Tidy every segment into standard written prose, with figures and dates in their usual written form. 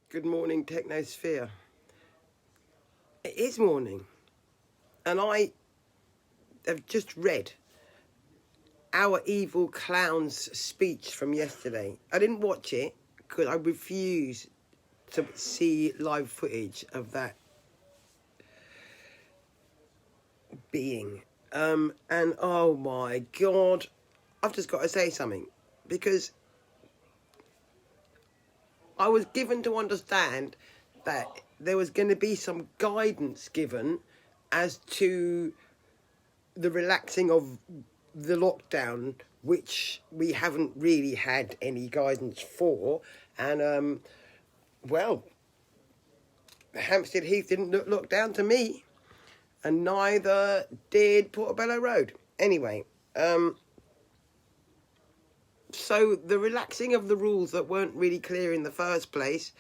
Good morning, Technosphere. It is morning, and I have just read our evil clown's speech from yesterday. I didn't watch it because I refuse to see live footage of that being. And oh my God, I've just got to say something because I was given to understand that there was going to be some guidance given as to the relaxing of the lockdown, which we haven't really had any guidance for. And, well, Hampstead Heath didn't look down to me, and neither did Portobello Road. Anyway, so the relaxing of the rules that weren't really clear in the first place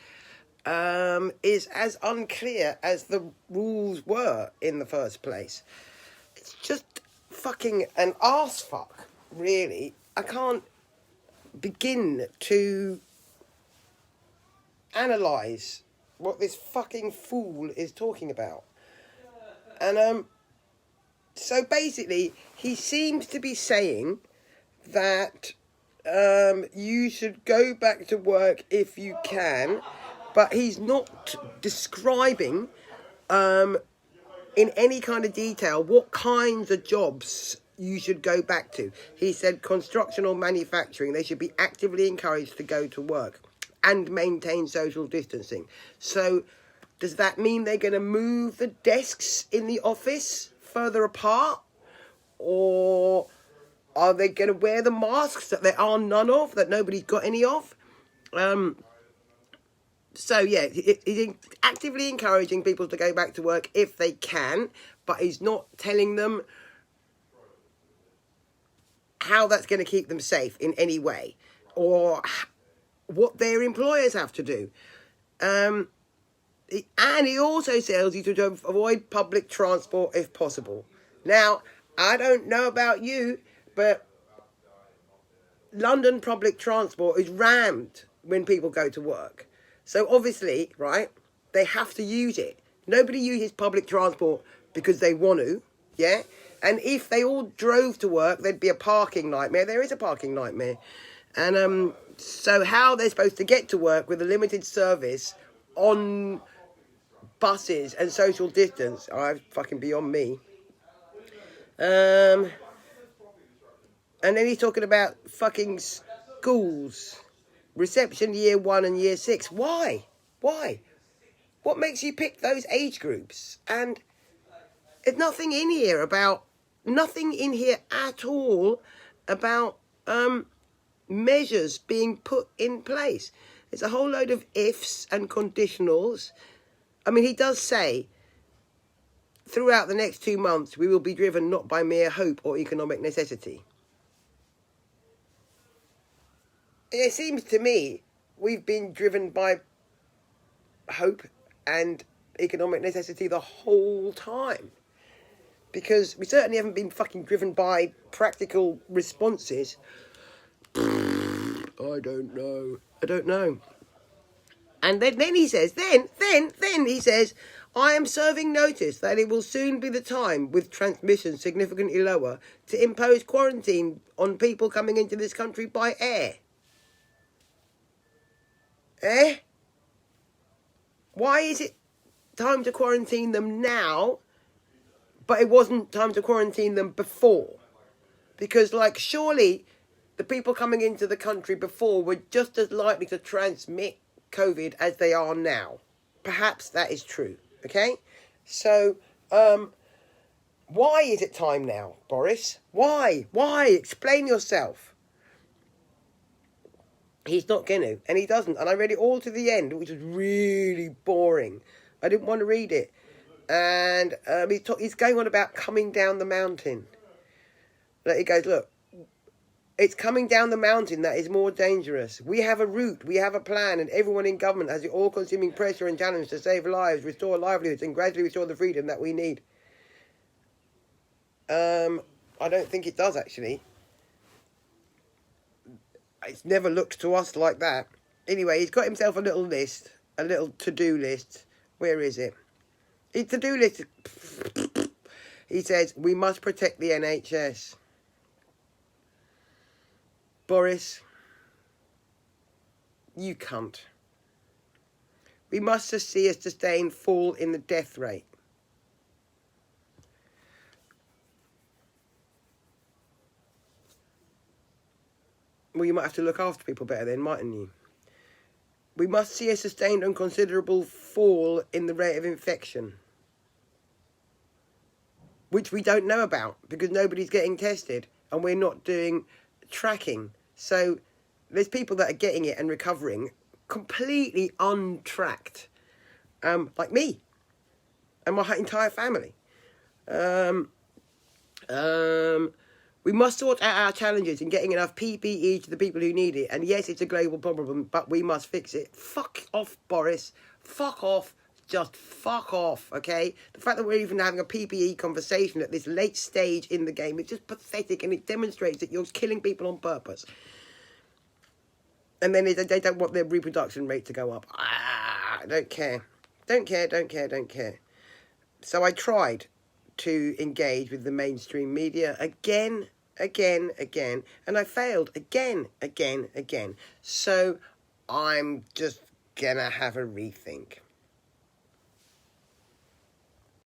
is as unclear as the rules were in the first place. It's just fucking an arse fuck, really. I can't begin to analyse what this fucking fool is talking about. And so basically, he seems to be saying that you should go back to work if you can, but he's not describing in any kind of detail what kinds of jobs you should go back to. He said construction or manufacturing, they should be actively encouraged to go to work and maintain social distancing. So does that mean they're going to move the desks in the office further apart? Or are they going to wear the masks that there are none of, that nobody's got any of? So, yeah, he's actively encouraging people to go back to work if they can, but he's not telling them how that's going to keep them safe in any way, or what their employers have to do. And he also tells you to avoid public transport if possible. Now, I don't know about you, but London public transport is rammed when people go to work. So obviously, right, they have to use it. Nobody uses public transport because they want to, yeah? And if they all drove to work, there'd be a parking nightmare. There is a parking nightmare. And so how they're supposed to get to work with a limited service on buses and social distance, fucking beyond me. And then he's talking about fucking schools. Reception year 1 and year 6. Why? What makes you pick those age groups? And there's nothing in here at all about measures being put in place. It's a whole load of ifs and conditionals. I mean, he does say, throughout the next 2 months, we will be driven not by mere hope or economic necessity. It seems to me we've been driven by hope and economic necessity the whole time. Because we certainly haven't been fucking driven by practical responses. I don't know. And then he says, then he says, I am serving notice that it will soon be the time, with transmission significantly lower, to impose quarantine on people coming into this country by air. Why is it time to quarantine them now, but it wasn't time to quarantine them before? Because, surely the people coming into the country before were just as likely to transmit COVID as they are now. Perhaps that is true, okay? So, why is it time now, Boris? Why? Explain yourself. He's not going to, and he doesn't. And I read it all to the end, which was really boring. I didn't want to read it. And he's going on about coming down the mountain. He goes, look, it's coming down the mountain that is more dangerous. We have a route, we have a plan, and everyone in government has the all-consuming pressure and challenge to save lives, restore livelihoods, and gradually restore the freedom that we need. I don't think it does, actually. It's never looked to us like that. Anyway, he's got himself a little list a little to-do list. Where is it? His to-do list. He says, we must protect the NHS. Boris, you cunt. We must see a sustained fall in the death rate. Well, you might have to look after people better then, mightn't you? We must see a sustained and considerable fall in the rate of infection. Which we don't know about because nobody's getting tested and we're not doing tracking. So there's people that are getting it and recovering completely untracked, like me and my entire family. We must sort out our challenges in getting enough PPE to the people who need it. And yes, it's a global problem, but we must fix it. Fuck off, Boris. Fuck off. Just fuck off, okay? The fact that we're even having a PPE conversation at this late stage in the game is just pathetic, and it demonstrates that you're killing people on purpose. And then they don't want their reproduction rate to go up. I don't care. Don't care. So I tried to engage with the mainstream media again, and I failed again. So I'm just gonna have a rethink.